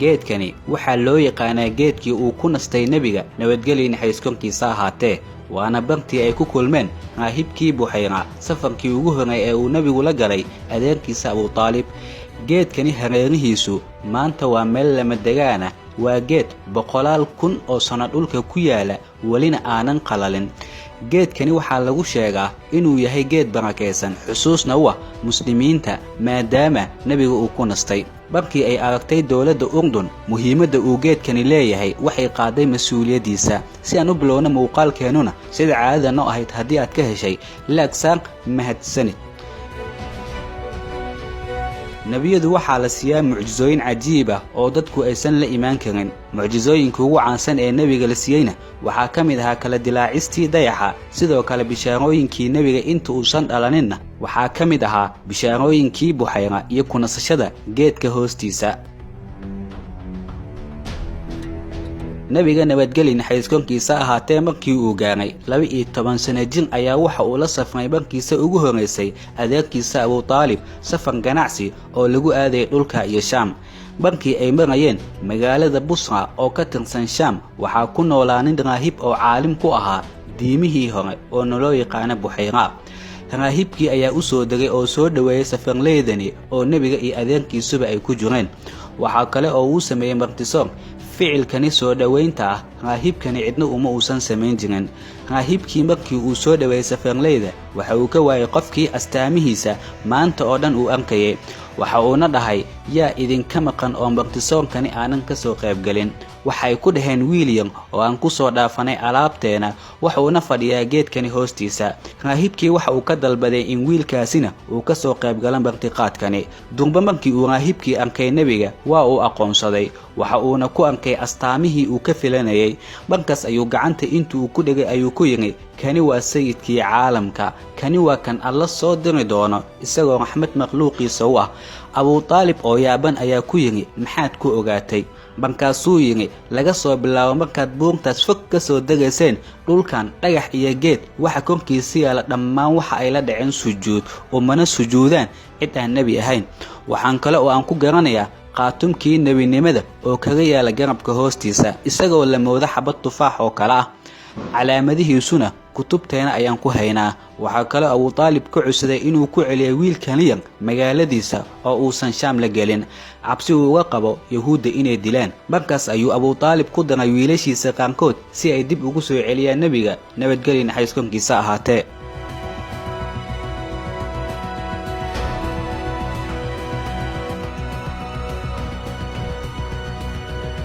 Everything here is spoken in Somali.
geedkani waxaa loo yaqaanaa geedkii uu ku nastay nebiga nabadgelyo naxariis korkiisa ahaatee waana bartii ay ku kulmeen raahibkii Buxayra safarkii ugu horreeyay ee uu nebigu la galay adeerkiisa Abu Taalib. geedkani hareerihiisu maanta waa meel lama degaan ah, waa geed boqolaal kun oo sano dhulka ku yaala welina aanan qalalin. geedkani waxaa lagu sheegaa inuu yahay geed barakeysan xusuusna u ah muslimiinta maadaama nebiga uu ku nastay. markii ay aragtay dawladda Urdun muhiimadda uu geedkani leeyahay waxay qaaday mas'uuliyadiisa. si aan u bilowno muuqaalkeenuna sida caadada noo ahayd haddii aad ka heshay laagsaar mahadsanid. nebiyadu waxaa la siiyaa mucjizooyin cajiib ah oo dadku aysan la imaan karin. mucjizooyinka ugu caansan ee nebiga la siiyeyna waxaa ka mid ahaa kala dilaacistii dayaxa, sidoo kale bishaarooyinkii nebiga inta uusan dhalaninna waxaa ka mid ahaa bishaarooyinkii Buxayra iyo ku nasashada geedka hoostiisa. nebiga nabadgelyo naxariis korkiisa ahaatee markii uu gaaray 12 sano jir ayaa waxa uu la safray barkiisa ugu horeysay adeerkiisa Abu Taalib safar ganacsi oo lagu aaday dhulka iyo Shaam. markii ay marayeen magaalada Busra oo ka tirsan Shaam waxaa ku noolaa nin raahib oo caalim ku ahaa diimihii hore oo loo yaqaan Buxayra. raahibkii ayaa u soo degay oo soo dhaweeyay safarleydani oo nebiga iyo adeerkiisuba ay ku jireen. waxaa kale oo uu sameeyay martisoor. ficilkani soo dhaweynta ah raahibkani cidna uma uusan samayn jirin. raahibkii markii uu soo dhaweeyay safarleyda waxa uu ka waayay qofkii astaamihiisa maanta oo dhan uu arkayay. waxa uuna dhahay yaa idinka maqan oo martisoorkani aanan ka soo qaybgelin. waxay ku dhaheen William oo aan ku soo dhaafanay alaabteena waxuuna fadhiyaa geedkani hoostiisa. raahibkii waxa uu ka dalbaday in wiilkaasina uu ka soo qaybgalo martiqaadkani. durba markii uu raahibkii arkay nebiga waa uu aqoonsaday. waxa uuna ku arkay astaamihii uu ka filanayay. markaas ayuu gacanta intuu ku dhigay ayuu ku yiri kani waa sayidkii caalamka, kani waa kan alla soo diri doono isagoo raxmad makhluuqiisa u ah. Abu Taalib oo yaaban ayaa ku yiri maxaad ku ogaatay? markaasuu yiri laga soo bilaabo markaad buurtaas fog ka soo degayseen dhulkan dhagax iyo geed waxa korkiisa yaala dhammaan waxa ay la dhaceen sujuud oo mana sujuudaan cid aan nebi ahayn. waxaan kale oo aan ku garanayaa qaatumkii nebinimada oo kaga yaala garabka hoostiisa isagoo la moodo xabad tufaax oo kale ah. calaamadihiisuna kutubteena ayaan ku haynaa. waxaa kale Abu Taalib ku cusubay inuu ku celiyo wiilkan yar magaaladiisa oo uusan Shaam la gelin cabsi uu uga qabo Yahuudda inay dilaan. markaas ayuu Abu Taalib ku daray wiilashiisa qaarkood si ay dib ugu soo celiyaan nebiga nabadgelyo naxariis korkiisa ahaatee.